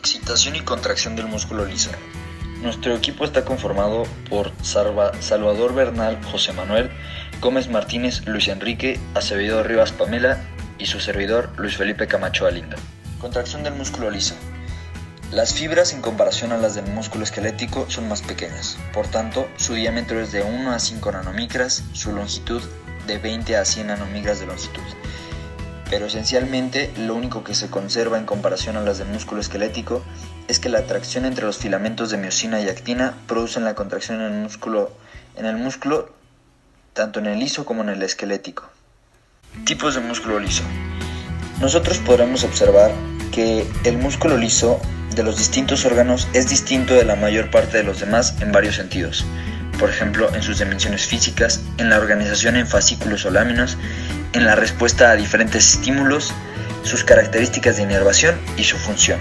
Excitación y contracción del músculo liso. Nuestro equipo está conformado por Salvador Bernal, José Manuel, Gómez Martínez, Luis Enrique, Acevedo Rivas Pamela y su servidor Luis Felipe Camacho Alindo. Contracción del músculo liso. Las fibras en comparación a las del músculo esquelético son más pequeñas, por tanto su diámetro es de 1 a 5 nanomicras, su longitud de 20 a 100 nanomicras de longitud. Pero esencialmente lo único que se conserva en comparación a las del músculo esquelético es que la atracción entre los filamentos de miosina y actina producen la contracción en el músculo tanto en el liso como en el esquelético. Tipos de músculo liso. Nosotros podremos observar que el músculo liso de los distintos órganos es distinto de la mayor parte de los demás en varios sentidos. Por ejemplo, en sus dimensiones físicas, en la organización en fascículos o láminas, en la respuesta a diferentes estímulos, sus características de inervación y su función.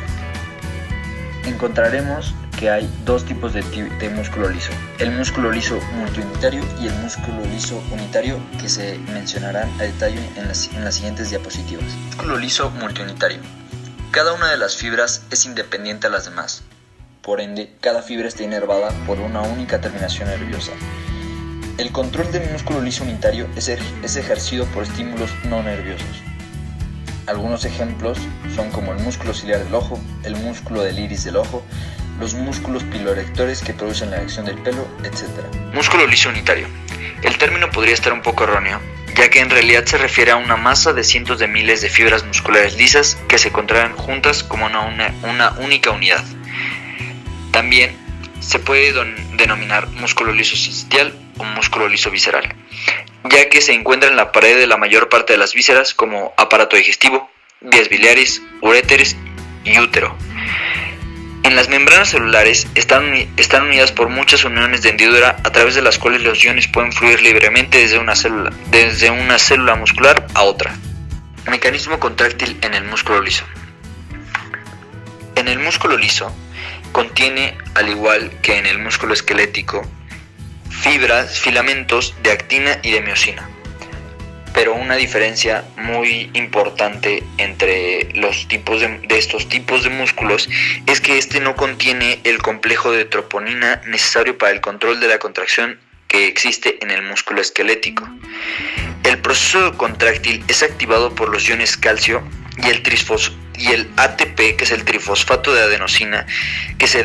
Encontraremos que hay dos tipos de músculo liso: el músculo liso multiunitario y el músculo liso unitario, que se mencionarán a detalle en las siguientes diapositivas. Músculo liso multiunitario. Cada una de las fibras es independiente a las demás. Por ende, cada fibra está inervada por una única terminación nerviosa. El control del músculo liso unitario es ejercido por estímulos no nerviosos. Algunos ejemplos son como el músculo ciliar del ojo, el músculo del iris del ojo, los músculos piloerectores que producen la erección del pelo, etc. Músculo liso unitario. El término podría estar un poco erróneo, ya que en realidad se refiere a una masa de cientos de miles de fibras musculares lisas que se contraen juntas como una única unidad. También se puede denominar músculo liso sitial o músculo liso visceral, ya que se encuentra en la pared de la mayor parte de las vísceras como aparato digestivo, vías biliares, uréteres y útero. En las membranas celulares están unidas por muchas uniones de hendidura a través de las cuales los iones pueden fluir libremente desde una célula muscular a otra. Mecanismo contráctil en el músculo liso. En el músculo liso contiene, al igual que en el músculo esquelético, filamentos de actina y de miosina. Pero una diferencia muy importante entre los tipos de estos tipos de músculos es que este no contiene el complejo de troponina necesario para el control de la contracción que existe en el músculo esquelético. El proceso contráctil es activado por los iones calcio y el ATP, que es el trifosfato de adenosina, que se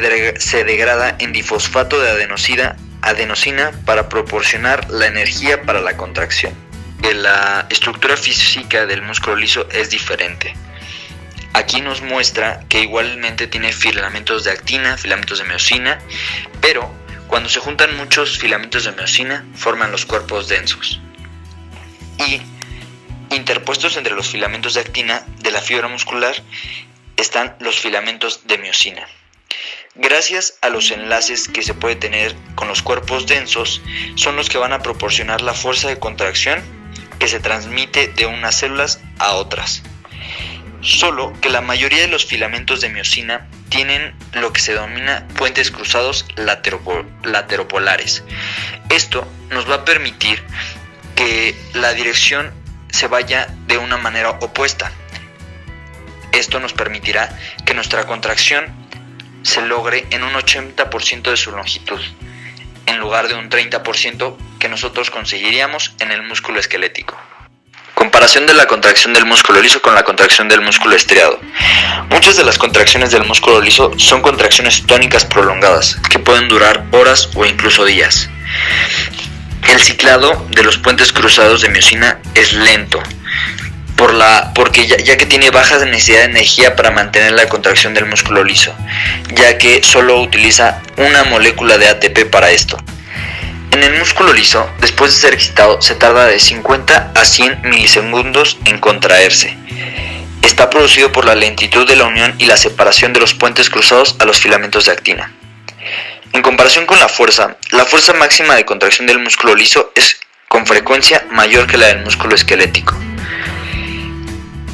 degrada en difosfato de adenosina para proporcionar la energía para la contracción. La estructura física del músculo liso es diferente. Aquí nos muestra que igualmente tiene filamentos de actina, filamentos de miosina, pero cuando se juntan muchos filamentos de miosina forman los cuerpos densos. Y interpuestos entre los filamentos de actina de la fibra muscular están los filamentos de miosina. Gracias a los enlaces que se puede tener con los cuerpos densos, son los que van a proporcionar la fuerza de contracción que se transmite de unas células a otras. Solo que la mayoría de los filamentos de miosina tienen lo que se denomina puentes cruzados lateropolares. Esto nos va a permitir que la dirección se vaya de una manera opuesta. Esto nos permitirá que nuestra contracción se logre en un 80% de su longitud, en lugar de un 30% que nosotros conseguiríamos en el músculo esquelético. Comparación de la contracción del músculo liso con la contracción del músculo estriado. Muchas de las contracciones del músculo liso son contracciones tónicas prolongadas, que pueden durar horas o incluso días. El ciclado de los puentes cruzados de miosina es lento, porque ya que tiene baja necesidad de energía para mantener la contracción del músculo liso, ya que solo utiliza una molécula de ATP para esto. En el músculo liso, después de ser excitado, se tarda de 50 a 100 milisegundos en contraerse. Está producido por la lentitud de la unión y la separación de los puentes cruzados a los filamentos de actina. En comparación con la fuerza máxima de contracción del músculo liso es con frecuencia mayor que la del músculo esquelético.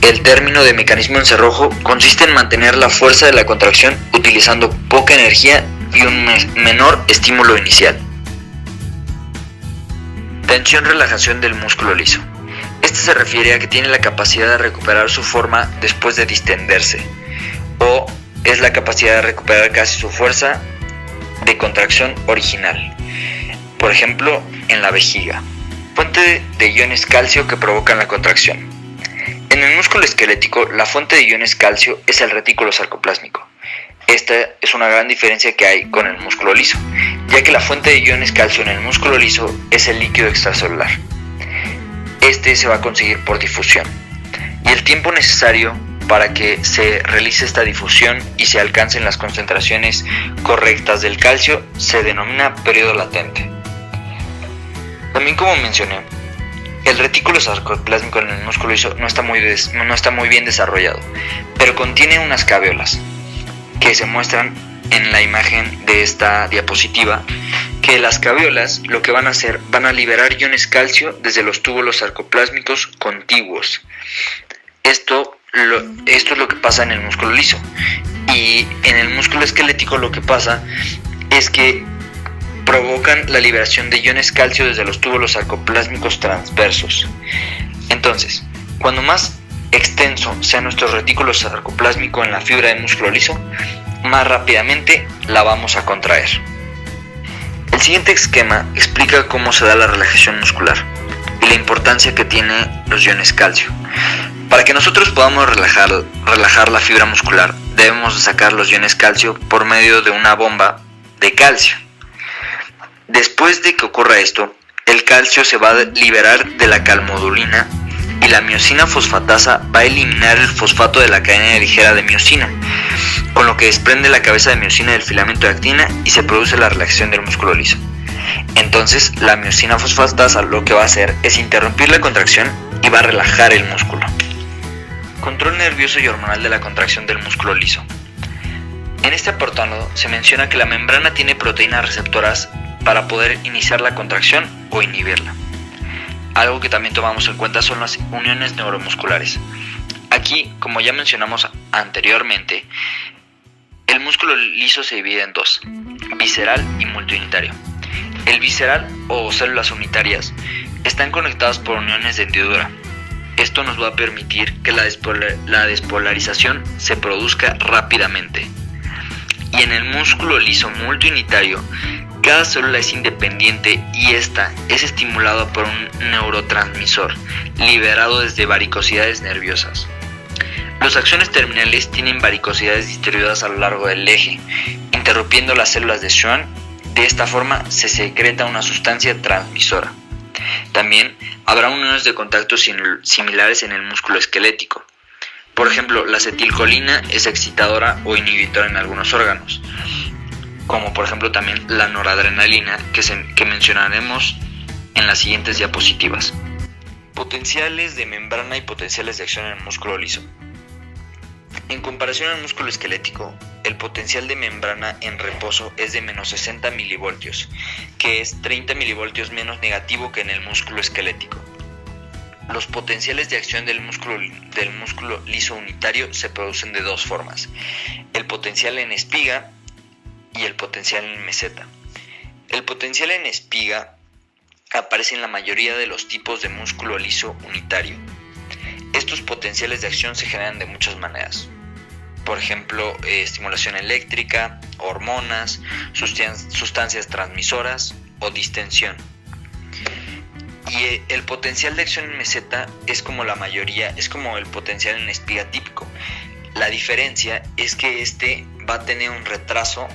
El término de mecanismo en cerrojo consiste en mantener la fuerza de la contracción utilizando poca energía y un menor estímulo inicial. Tensión-relajación del músculo liso. Este se refiere a que tiene la capacidad de recuperar su forma después de distenderse, o es la capacidad de recuperar casi su fuerza de contracción original. Por ejemplo, en la vejiga. Fuente de iones calcio que provocan la contracción. En el músculo esquelético, la fuente de iones calcio es el retículo sarcoplásmico. Esta es una gran diferencia que hay con el músculo liso, ya que la fuente de iones calcio en el músculo liso es el líquido extracelular. Este se va a conseguir por difusión, y el tiempo necesario para que se realice esta difusión y se alcancen las concentraciones correctas del calcio se denomina periodo latente. También, como mencioné, el retículo sarcoplásmico en el músculo liso no está muy bien desarrollado, pero contiene unas caveolas que se muestran en la imagen de esta diapositiva, que las caveolas lo que van a hacer, van a liberar iones calcio desde los túbulos sarcoplásmicos contiguos. Esto es lo que pasa en el músculo liso, y en el músculo esquelético lo que pasa es que provocan la liberación de iones calcio desde los túbulos sarcoplásmicos transversos. Entonces, cuando más extenso sea nuestro retículo sarcoplásmico en la fibra del músculo liso, más rápidamente la vamos a contraer. El siguiente esquema explica cómo se da la relajación muscular y la importancia que tiene los iones calcio. Para que nosotros podamos relajar la fibra muscular, debemos de sacar los iones calcio por medio de una bomba de calcio. Después de que ocurra esto, el calcio se va a liberar de la calmodulina y la miosina fosfatasa va a eliminar el fosfato de la cadena ligera de miosina, con lo que desprende la cabeza de miosina del filamento de actina y se produce la relajación del músculo liso. Entonces, la miosina fosfatasa lo que va a hacer es interrumpir la contracción y va a relajar el músculo. Control nervioso y hormonal de la contracción del músculo liso. En este apartado se menciona que la membrana tiene proteínas receptoras para poder iniciar la contracción o inhibirla. Algo que también tomamos en cuenta son las uniones neuromusculares. Aquí, como ya mencionamos anteriormente, el músculo liso se divide en dos: visceral y multiunitario. El visceral o células unitarias están conectadas por uniones de hendidura. Esto nos va a permitir que la despolarización se produzca rápidamente. Y en el músculo liso multiunitario, cada célula es independiente y esta es estimulada por un neurotransmisor liberado desde varicosidades nerviosas. Los axones terminales tienen varicosidades distribuidas a lo largo del eje, interrumpiendo las células de Schwann. De esta forma se secreta una sustancia transmisora. También habrá uniones de contacto similares en el músculo esquelético. Por ejemplo, la acetilcolina es excitadora o inhibitora en algunos órganos, como por ejemplo también la noradrenalina, que mencionaremos en las siguientes diapositivas. Potenciales de membrana y potenciales de acción en el músculo liso. En comparación al músculo esquelético, el potencial de membrana en reposo es de menos 60 milivoltios, que es 30 milivoltios menos negativo que en el músculo esquelético. Los potenciales de acción del músculo liso unitario se producen de dos formas: el potencial en espiga y el potencial en meseta. El potencial en espiga aparece en la mayoría de los tipos de músculo liso unitario. Estos potenciales de acción se generan de muchas maneras. Por ejemplo, estimulación eléctrica, hormonas, sustancias transmisoras o distensión. Y el potencial de acción en meseta es como el potencial en espiga típico. La diferencia es que este va a tener un retraso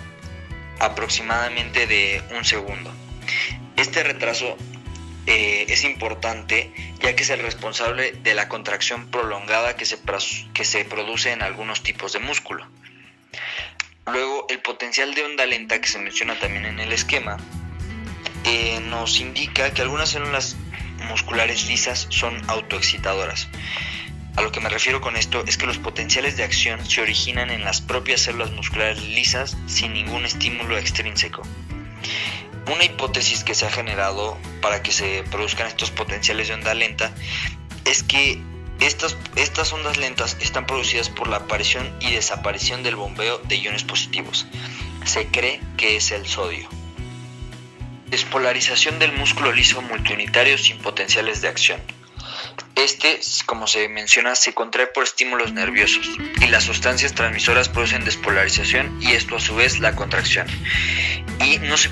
aproximadamente de 1 segundo. Este retraso es importante, ya que es el responsable de la contracción prolongada que se produce en algunos tipos de músculo. Luego, el potencial de onda lenta, que se menciona también en el esquema, nos indica que algunas células musculares lisas son autoexcitadoras. A lo que me refiero con esto es que los potenciales de acción se originan en las propias células musculares lisas sin ningún estímulo extrínseco. Una hipótesis que se ha generado para que se produzcan estos potenciales de onda lenta es que estas ondas lentas están producidas por la aparición y desaparición del bombeo de iones positivos. Se cree que es el sodio. Despolarización del músculo liso multiunitario sin potenciales de acción. Este, como se menciona, se contrae por estímulos nerviosos y las sustancias transmisoras producen despolarización y esto a su vez la contracción. Y no se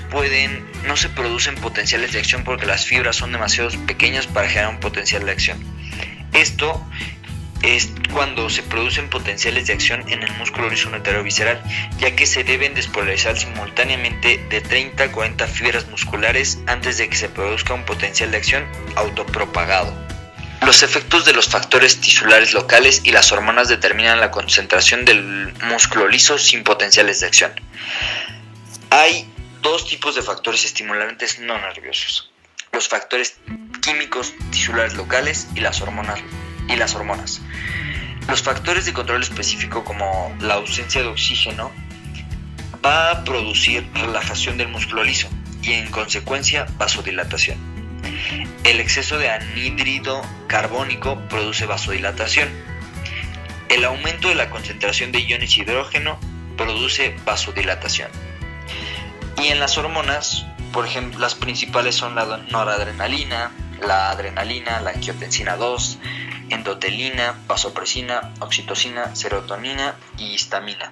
producen potenciales de acción porque las fibras son demasiado pequeñas para generar un potencial de acción. Esto es cuando se producen potenciales de acción en el músculo liso visceral, ya que se deben despolarizar simultáneamente de 30 a 40 fibras musculares antes de que se produzca un potencial de acción autopropagado. Los efectos de los factores tisulares locales y las hormonas determinan la concentración del músculo liso sin potenciales de acción. Hay dos tipos de factores estimulantes no nerviosos: los factores químicos tisulares locales y las hormonas. Los factores de control específico, como la ausencia de oxígeno, va a producir relajación del músculo liso y en consecuencia vasodilatación. El exceso de anhídrido carbónico produce vasodilatación. El aumento de la concentración de iones hidrógeno produce vasodilatación. Y en las hormonas, por ejemplo, las principales son la noradrenalina, la adrenalina, la angiotensina 2, endotelina, vasopresina, oxitocina, serotonina y histamina.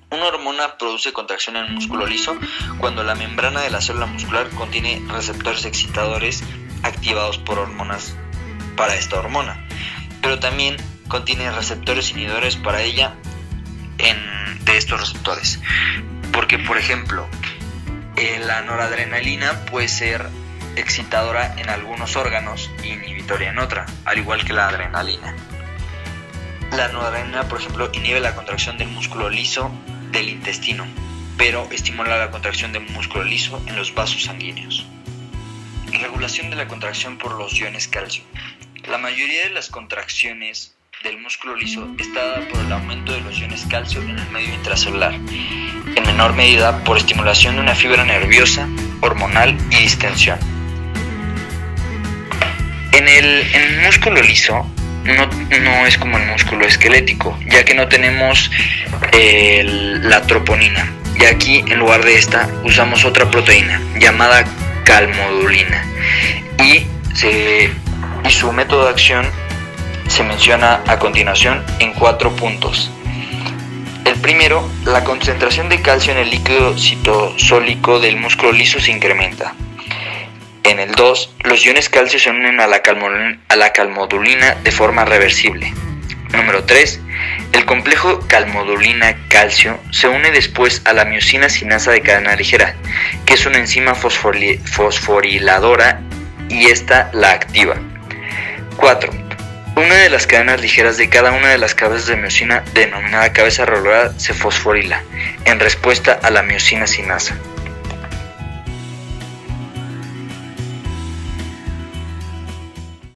Una hormona produce contracción en el músculo liso cuando la membrana de la célula muscular contiene receptores excitadores activados por hormonas para esta hormona, pero también contiene receptores inhibidores para ella de estos receptores. Porque, por ejemplo, la noradrenalina puede ser excitadora en algunos órganos e inhibitoria en otra, al igual que la adrenalina. La noradrenalina, por ejemplo, inhibe la contracción del músculo liso del intestino, pero estimula la contracción del músculo liso en los vasos sanguíneos. Regulación de la contracción por los iones calcio. La mayoría de las contracciones del músculo liso está dada por el aumento de los iones calcio en el medio intracelular, en menor medida por estimulación de una fibra nerviosa, hormonal y distensión. En el músculo liso no es como el músculo esquelético, ya que no tenemos la troponina, y aquí en lugar de esta usamos otra proteína llamada calmodulina, y su método de acción se menciona a continuación en 4 puntos. El primero, la concentración de calcio en el líquido citosólico del músculo liso se incrementa. En el 2, los iones calcio se unen a la calmodulina de forma reversible. Número 3, el complejo calmodulina-calcio se une después a la miosina sinasa de cadena ligera, que es una enzima fosforiladora, y esta la activa. 4. Una de las cadenas ligeras de cada una de las cabezas de miosina, denominada cabeza regular, se fosforila en respuesta a la miosina sinasa.